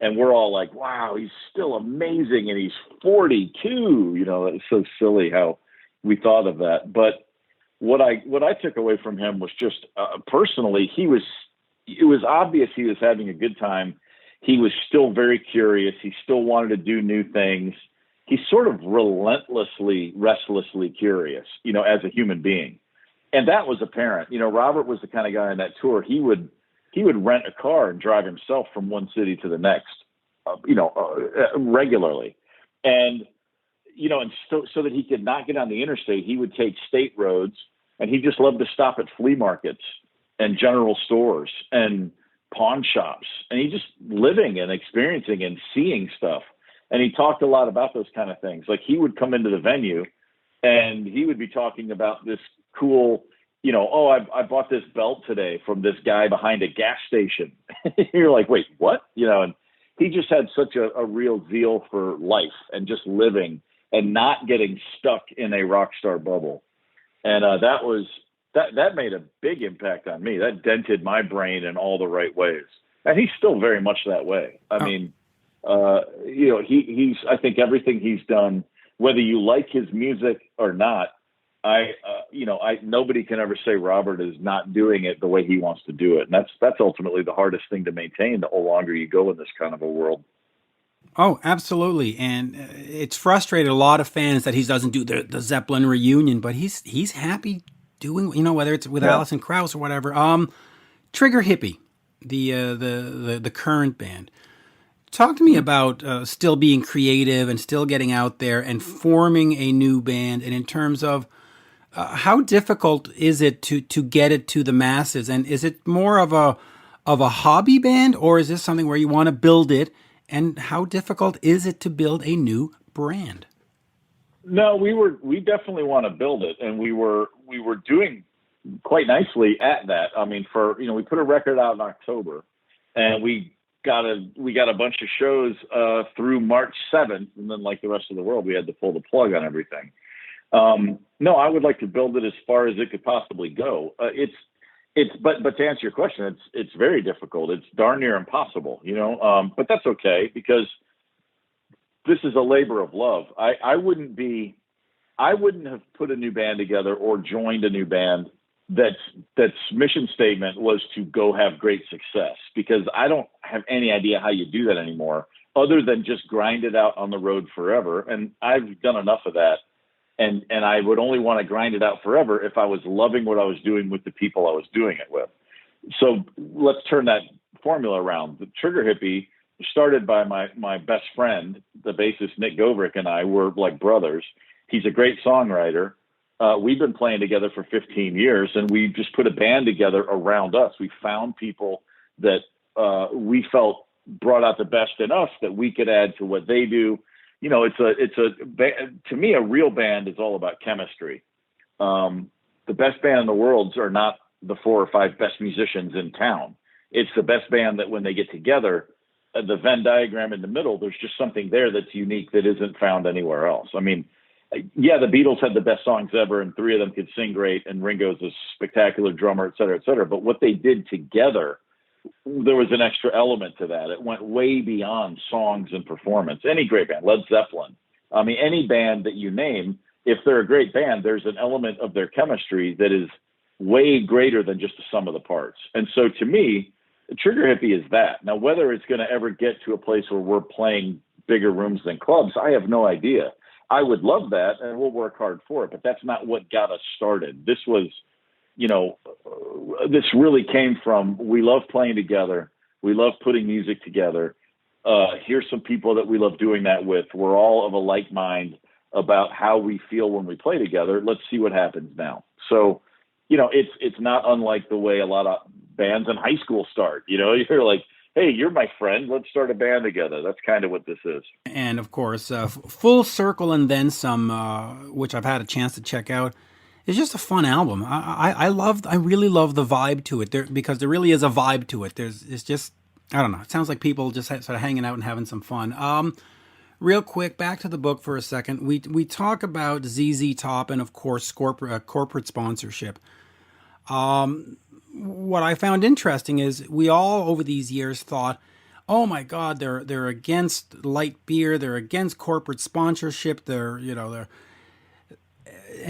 And we're all like, wow, he's still amazing. And he's 42. It's so silly how we thought of that. But what I took away from him was just personally, it was obvious he was having a good time. He was still very curious. He still wanted to do new things. He's sort of relentlessly, restlessly curious, as a human being. And that was apparent. Robert was the kind of guy on that tour. He would rent a car and drive himself from one city to the next, regularly. And, and so that he could not get on the interstate, he would take state roads, and he just loved to stop at flea markets and general stores and pawn shops. And he just living and experiencing and seeing stuff. And he talked a lot about those kind of things. Like he would come into the venue and he would be talking about this cool, I bought this belt today from this guy behind a gas station. You're like, wait, what? And he just had such a real zeal for life and just living and not getting stuck in a rock star bubble. And that made a big impact on me. That dented my brain in all the right ways. And he's still very much that way. I mean, he's, I think everything he's done, whether you like his music or not, nobody can ever say Robert is not doing it the way he wants to do it. And that's ultimately the hardest thing to maintain the longer you go in this kind of a world. Oh, absolutely. And it's frustrated a lot of fans that he doesn't do the Zeppelin reunion, but he's happy doing, whether it's with Alison Krauss or whatever. Trigger Hippie, the current band. Talk to me about still being creative and still getting out there and forming a new band. And in terms of how difficult is it to get it to the masses? And is it more of a hobby band, or is this something where you want to build it? And how difficult is it to build a new brand? No, we definitely want to build it, and we were doing quite nicely at that. I mean, we put a record out in October, and we got a bunch of shows through March 7th, and then like the rest of the world, we had to pull the plug on everything. No, I would like to build it as far as it could possibly go. But to answer your question, it's very difficult. It's darn near impossible, but that's okay because this is a labor of love. I wouldn't have put a new band together or joined a new band that's mission statement was to go have great success, because I don't have any idea how you do that anymore other than just grind it out on the road forever. And I've done enough of that. And I would only want to grind it out forever if I was loving what I was doing with the people I was doing it with. So let's turn that formula around. The Trigger Hippie started by my best friend, the bassist Nick Govrick, and I were like brothers. He's a great songwriter. We've been playing together for 15 years, and we just put a band together around us. We found people that we felt brought out the best in us that we could add to what they do. To me, a real band is all about chemistry. The best band in the world are not the 4 or 5 best musicians in town. It's the best band that when they get together, the Venn diagram in the middle, there's just something there that's unique that isn't found anywhere else. I mean, yeah, the Beatles had the best songs ever, and three of them could sing great, and Ringo's a spectacular drummer, et cetera, et cetera. But what they did together, there was an extra element to that. It went way beyond songs and performance. Any great band, Led Zeppelin, I mean, any band that you name, if they're a great band, there's an element of their chemistry that is way greater than just the sum of the parts. And so to me, Trigger Hippie is that. Now, whether it's going to ever get to a place where we're playing bigger rooms than clubs, I have no idea. I would love that, and we'll work hard for it, but that's not what got us started. This was, this really came from, we love playing together. We love putting music together. Here's some people that we love doing that with. We're all of a like mind about how we feel when we play together. Let's see what happens now. So, it's not unlike the way a lot of bands in high school start. You're like, hey, you're my friend. Let's start a band together. That's kind of what this is. And of course, Full Circle and Then Some, which I've had a chance to check out, is just a fun album. I really love the vibe to it because there really is a vibe to it. It's just, I don't know. It sounds like people just sort of hanging out and having some fun. Real quick, back to the book for a second. We talk about ZZ Top and of course corporate sponsorship. What I found interesting is we all over these years thought, oh my God, they're against light beer, they're against corporate sponsorship, and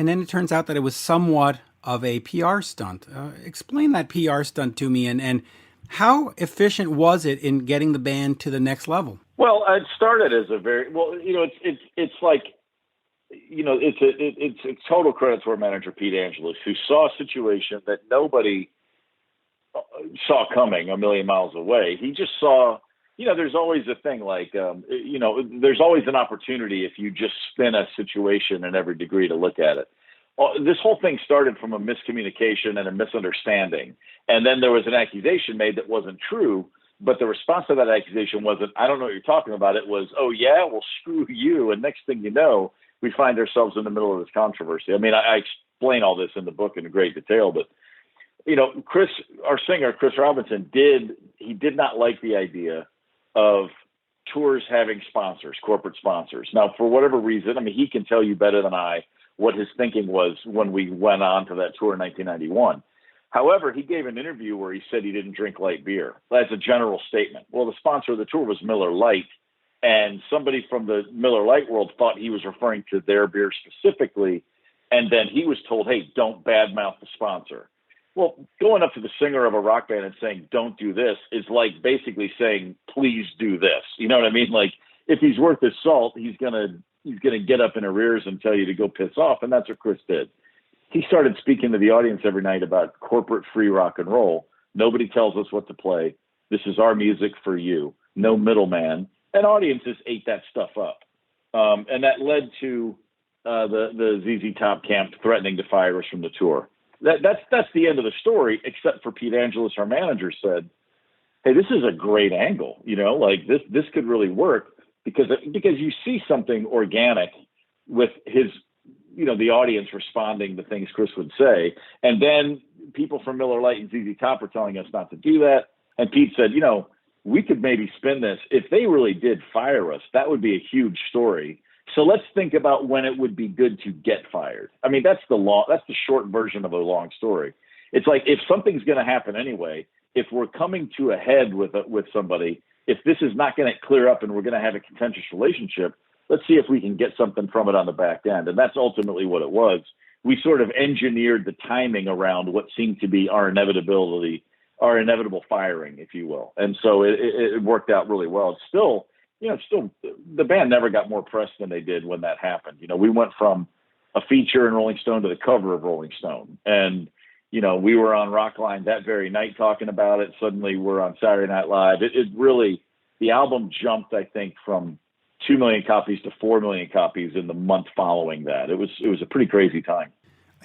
then it turns out that it was somewhat of a PR stunt. Explain that PR stunt to me, and how efficient was it in getting the band to the next level? Well, it started as it's like, it's a total credit to our manager, Pete Angelus, who saw a situation that nobody saw coming a million miles away. He just saw, there's always a thing like, there's always an opportunity if you just spin a situation in every degree to look at it. This whole thing started from a miscommunication and a misunderstanding. And then there was an accusation made that wasn't true, but the response to that accusation wasn't, I don't know what you're talking about. It was, oh yeah, well, screw you. And next thing you know, we find ourselves in the middle of this controversy. I mean, I explain all this in the book in great detail, but Chris, our singer, Chris Robinson, did not like the idea of tours having sponsors, corporate sponsors. Now, for whatever reason, I mean, he can tell you better than I what his thinking was when we went on to that tour in 1991. However, he gave an interview where he said he didn't drink light beer. That's a general statement. Well, the sponsor of the tour was Miller Lite, and somebody from the Miller Lite world thought he was referring to their beer specifically, and then he was told, hey, don't badmouth the sponsor. Well, going up to the singer of a rock band and saying, don't do this is like basically saying, please do this. You know what I mean? Like, if he's worth his salt, he's going to get up in arrears and tell you to go piss off. And that's what Chris did. He started speaking to the audience every night about corporate free rock and roll. Nobody tells us what to play. This is our music for you. No middleman. And audiences ate that stuff up. And that led to the ZZ Top camp threatening to fire us from the tour. That's the end of the story, except for Pete Angelus, our manager, said, hey, this is a great angle. Like this could really work because you see something organic with his, the audience responding to things Chris would say. And then people from Miller Lite and ZZ Top were telling us not to do that. And Pete said, we could maybe spin this. If they really did fire us, that would be a huge story. So let's think about when it would be good to get fired. I mean, that's the short version of a long story. It's like, if something's going to happen anyway, if we're coming to a head with somebody, if this is not going to clear up and we're going to have a contentious relationship, let's see if we can get something from it on the back end. And that's ultimately what it was. We sort of engineered the timing around what seemed to be our inevitable firing, if you will. And so it worked out really well. It's still, the band never got more press than they did when that happened. We went from a feature in Rolling Stone to the cover of Rolling Stone. And, we were on Rockline that very night talking about it. Suddenly we're on Saturday Night Live. It really, the album jumped, I think, from 2 million copies to 4 million copies in the month following that. It was a pretty crazy time.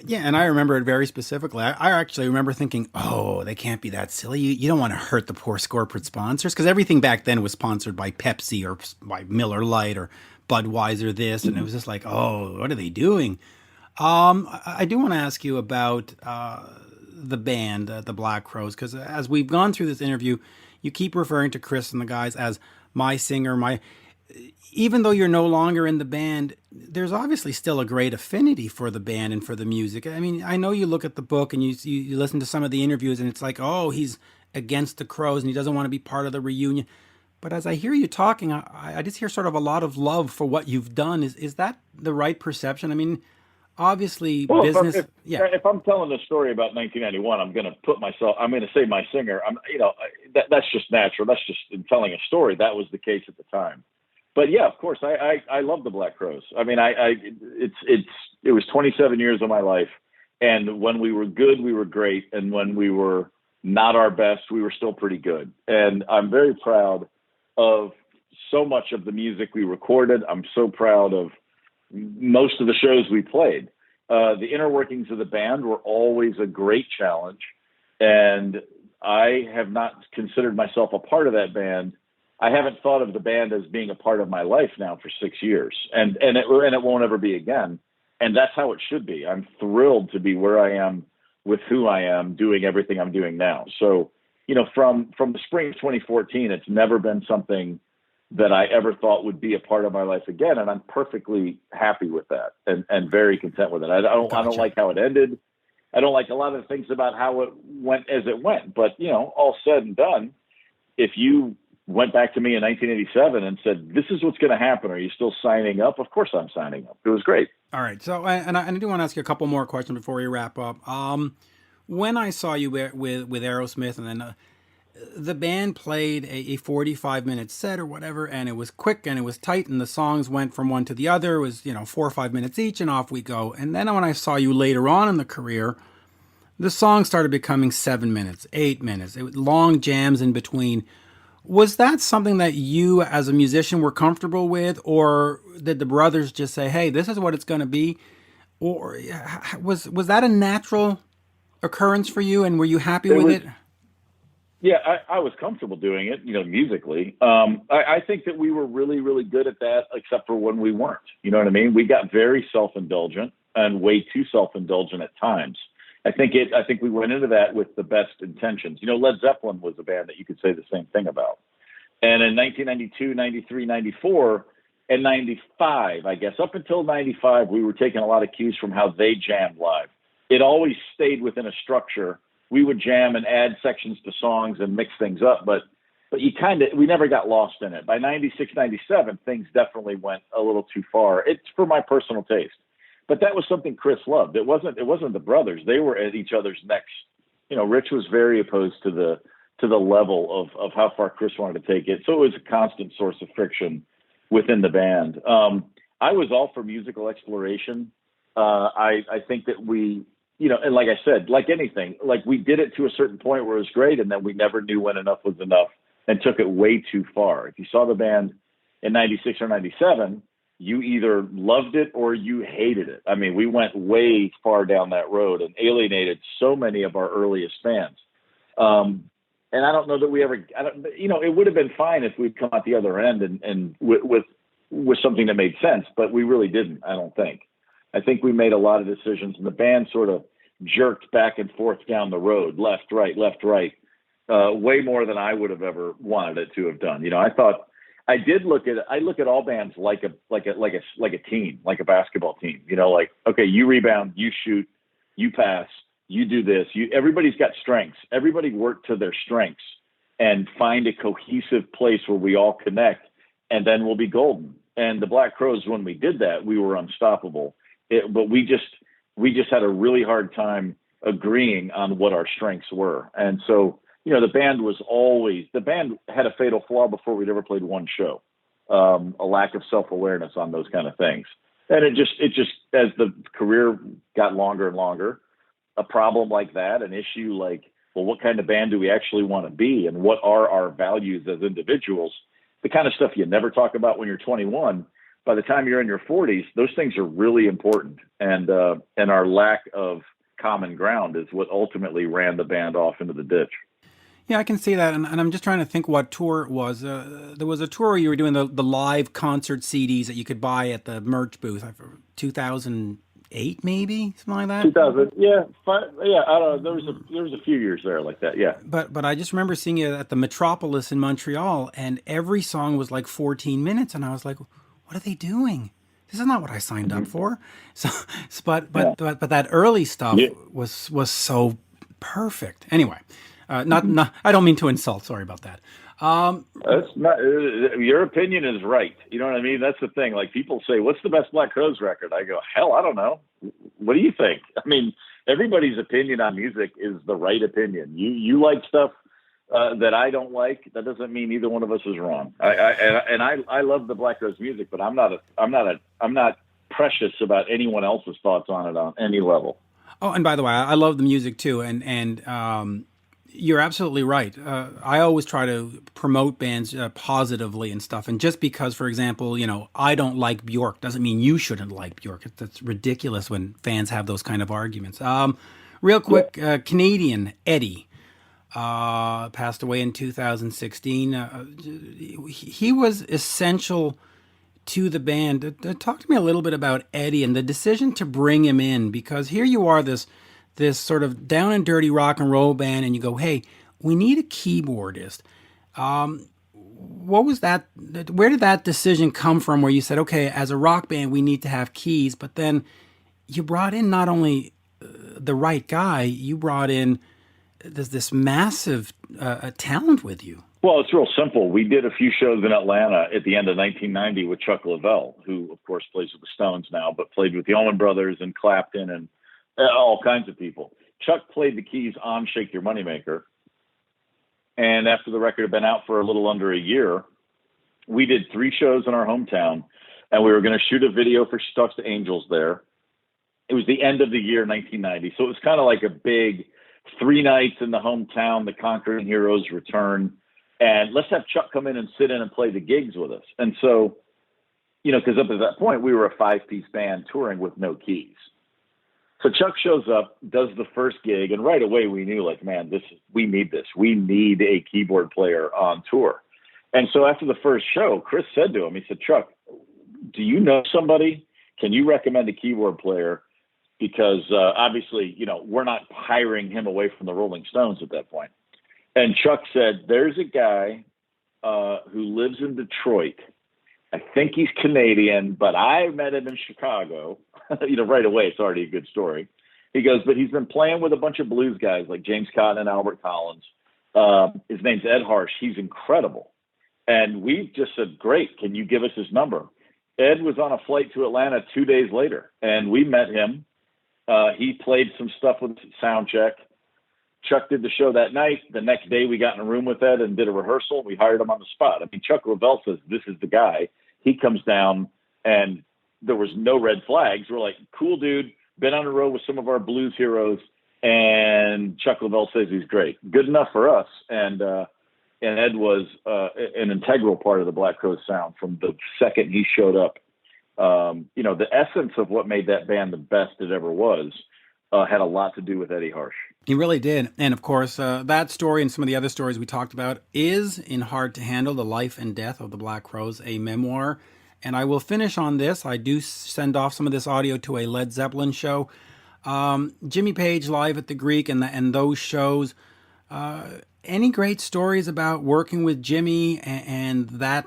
Yeah, and I remember it very specifically. I actually remember thinking, oh, they can't be that silly. You don't want to hurt the poor corporate sponsors, because everything back then was sponsored by Pepsi or by Miller Lite or Budweiser this, and it was just like, oh, what are they doing? I do want to ask you about the band, the Black Crowes, because as we've gone through this interview, you keep referring to Chris and the guys as my singer, my. Even though you're no longer in the band, there's obviously still a great affinity for the band and for the music. I mean, I know you look at the book and you listen to some of the interviews, and it's like, oh, he's against the Crowes and he doesn't want to be part of the reunion. But as I hear you talking, I just hear sort of a lot of love for what you've done. Is that the right perception? I mean, obviously, well, business. If I'm telling a story about 1991, I'm going to I'm going to say my singer. That's just natural. That's just in telling a story. That was the case at the time. But yeah, of course, I love the Black Crowes. I mean, it was 27 years of my life, and when we were good, we were great, and when we were not our best, we were still pretty good. And I'm very proud of so much of the music we recorded. I'm so proud of most of the shows we played. The inner workings of the band were always a great challenge, and I have not considered myself a part of that band. I haven't thought of the band as being a part of my life now for 6 years, and it won't ever be again. And that's how it should be. I'm thrilled to be where I am with who I am, doing everything I'm doing now. So, from the spring of 2014, it's never been something that I ever thought would be a part of my life again, and I'm perfectly happy with that and very content with it. I don't like how it ended. I don't like a lot of the things about how it went as it went. But all said and done, if you went back to me in 1987 and said, this is what's going to happen, are you still signing up? Of course I'm signing up. It was great. All right. So, and I do want to ask you a couple more questions before we wrap up. When I saw you with Aerosmith, and then the band played a 45-minute set or whatever, and it was quick and it was tight, and the songs went from one to the other. It was 4 or 5 minutes each, and off we go. And then when I saw you later on in the career, the songs started becoming 7 minutes, 8 minutes. It was long jams in between. Was that something that you as a musician were comfortable with, or did the brothers just say, hey, this is what it's going to be? Or was that a natural occurrence for you, and were you happy with it? Yeah, I was comfortable doing it, musically. I think that we were really, really good at that, except for when we weren't. You know what I mean? We got very self-indulgent and way too self-indulgent at times. I think we went into that with the best intentions. Led Zeppelin was a band that you could say the same thing about. And in 1992, 93, 94, and 95, I guess, up until 95, we were taking a lot of cues from how they jammed live. It always stayed within a structure. We would jam and add sections to songs and mix things up, but we never got lost in it. By 96, 97, things definitely went a little too far. It's for my personal taste. But that was something Chris loved. It wasn't the brothers. They were at each other's necks. Rich was very opposed to the level of how far Chris wanted to take it. So it was a constant source of friction within the band. I was all for musical exploration. I think that we, and like I said, like anything, like we did it to a certain point where it was great, and then we never knew when enough was enough and took it way too far. If you saw the band in 96 or 97, you either loved it or you hated it. I mean, we went way far down that road and alienated so many of our earliest fans. And I don't know that we ever, it would have been fine if we'd come out the other end and with something that made sense, but we really didn't, I don't think. I think we made a lot of decisions, and the band sort of jerked back and forth down the road, left, right, way more than I would have ever wanted it to have done. I look at all bands like a team, like a basketball team, okay, you rebound, you shoot, you pass, you do this, everybody's got strengths. Everybody work to their strengths and find a cohesive place where we all connect, and then we'll be golden. And the Black Crowes, when we did that, we were unstoppable. But we just had a really hard time agreeing on what our strengths were. And so, the band had a fatal flaw before we'd ever played one show, a lack of self-awareness on those kind of things. And it just, as the career got longer and longer, a problem like that, an issue like, well, what kind of band do we actually want to be? And what are our values as individuals? The kind of stuff you never talk about when you're 21. By the time you're in your 40s, those things are really important. And our lack of common ground is what ultimately ran the band off into the ditch. Yeah, I can see that, and I'm just trying to think what tour it was. There was a tour where you were doing the live concert CDs that you could buy at the merch booth, 2002 2008, maybe something like that. 2000, yeah, yeah. I don't know. There was a few years there like that, yeah. But I just remember seeing it at the Metropolis in Montreal, and every song was like 14 minutes, and I was like, "What are they doing? This is not what I signed up for." So, but that early stuff Yeah. was so perfect. Anyway, not I don't mean to insult. Sorry about that. That's not, your opinion is right. You know what I mean? That's the thing. Like, people say, "What's the best Black Crowes record?" I go, "Hell, I don't know. What do you think?" I mean, everybody's opinion on music is the right opinion. You like stuff that I don't like. That doesn't mean either one of us is wrong. I love the Black Crowes music, but I'm not precious about anyone else's thoughts on it on any level. Oh, and by the way, I love the music too, and you're absolutely right. I always try to promote bands positively and stuff. And just because, for example, I don't like Bjork doesn't mean you shouldn't like Bjork. That's ridiculous when fans have those kind of arguments. Real quick, Canadian Eddie passed away in 2016. He was essential to the band. Talk to me a little bit about Eddie and the decision to bring him in, because here you are, this sort of down and dirty rock and roll band, and you go, "Hey, we need a keyboardist." What was that? Where did that decision come from, where you said, "Okay, as a rock band, we need to have keys," but then you brought in not only the right guy, you brought in this massive talent with you? Well, it's real simple. We did a few shows in Atlanta at the end of 1990 with Chuck Leavell, who, of course, plays with the Stones now, but played with the Allman Brothers and Clapton and all kinds of people. Chuck played the keys on Shake Your Moneymaker. And after the record had been out for a little under a year, we did 3 shows in our hometown, and we were going to shoot a video for She Talks to Angels there. It was the end of the year, 1990. So it was kind of like a big 3 nights in the hometown, the Conquering Heroes return. And let's have Chuck come in and sit in and play the gigs with us. And so, because up at that point, we were a 5-piece band touring with no keys. So Chuck shows up, does the first gig, and right away we knew, like, man, we need this. We need a keyboard player on tour. And so after the first show, Chris said to him, he said, "Chuck, do you know somebody? Can you recommend a keyboard player? Because obviously, we're not hiring him away from the Rolling Stones at that point." And Chuck said, "There's a guy who lives in Detroit. I think he's Canadian, but I met him in Chicago." Right away, it's already a good story. He goes, "But he's been playing with a bunch of blues guys like James Cotton and Albert Collins. His name's Ed Harsh. He's incredible." And we just said, "Great. Can you give us his number?" Ed was on a flight to Atlanta 2 days later, and we met him. He played some stuff with Soundcheck. Chuck did the show that night. The next day, we got in a room with Ed and did a rehearsal. We hired him on the spot. I mean, Chuck Leavell says, "This is the guy." He comes down, and there was no red flags. We're like, "Cool dude, been on the road with some of our blues heroes." And Chuck Leavell says he's great. Good enough for us. And Ed was an integral part of the Black Crowes sound from the second he showed up. The essence of what made that band the best it ever was had a lot to do with Eddie Harsh. He really did. And of course, that story and some of the other stories we talked about is in Hard to Handle, The Life and Death of the Black Crowes, a memoir. And I will finish on this. I do send off some of this audio to a Led Zeppelin show. Jimmy Page live at the Greek and those shows. Any great stories about working with Jimmy and that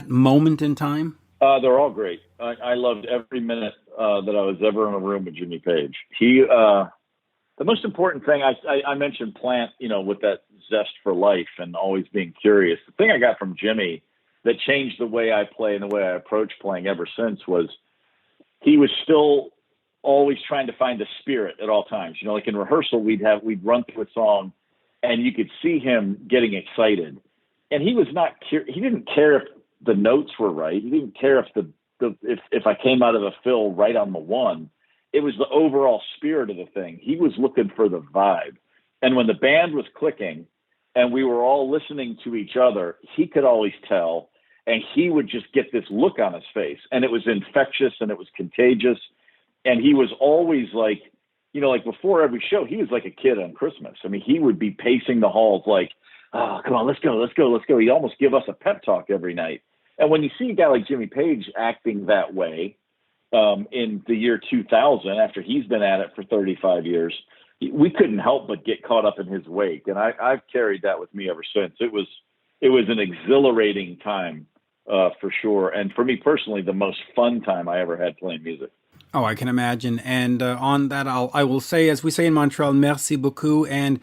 moment in time? They're all great. I loved every minute that I was ever in a room with Jimmy Page. The most important thing, I mentioned Plant, with that zest for life and always being curious. The thing I got from Jimmy that changed the way I play and the way I approach playing ever since was he was still always trying to find the spirit at all times. Like in rehearsal, we'd run through a song and you could see him getting excited. And he was he didn't care if the notes were right. He didn't care if I came out of the fill right on the one. It was the overall spirit of the thing. He was looking for the vibe. And when the band was clicking and we were all listening to each other, he could always tell, and he would just get this look on his face. And it was infectious and it was contagious. And he was always like, like before every show, he was like a kid on Christmas. I mean, he would be pacing the halls like, "Oh, come on, let's go. He'd almost give us a pep talk every night. And when you see a guy like Jimmy Page acting that way, in the year 2000, after he's been at it for 35 years, we couldn't help but get caught up in his wake. And I've carried that with me ever since. It was an exhilarating time, for sure. And for me personally, the most fun time I ever had playing music. Oh, I can imagine. And on that, I will say, as we say in Montreal, merci beaucoup. And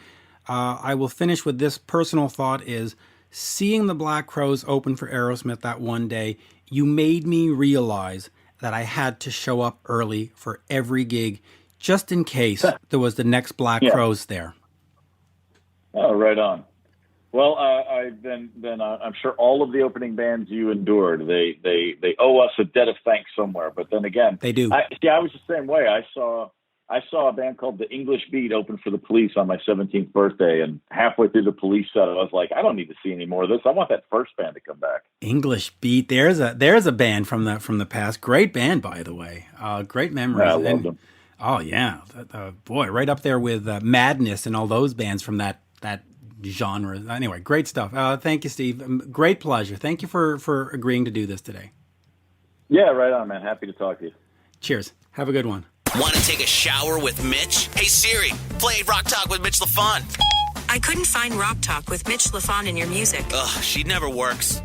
I will finish with this personal thought is, seeing the Black Crowes open for Aerosmith that one day, you made me realize that I had to show up early for every gig, just in case there was the next Black Crowes there. Oh, right on. Well, then I'm sure all of the opening bands you endured, they owe us a debt of thanks somewhere. But then again, they do. I was the same way. I saw a band called the English Beat open for the Police on my 17th birthday, and halfway through the Police set, I was like, I don't need to see any more of this. I want that first band to come back. English Beat. There's a band from the past. Great band, by the way. Great memories. Yeah, I love them. Oh yeah, boy, right up there with Madness and all those bands from that genre. Anyway, great stuff. Thank you, Steve. Great pleasure. Thank you for agreeing to do this today. Yeah, right on, man. Happy to talk to you. Cheers. Have a good one. Want to take a shower with Mitch? Hey Siri, play Rock Talk with Mitch Lafon. I couldn't find Rock Talk with Mitch Lafon in your music. Ugh, she never works.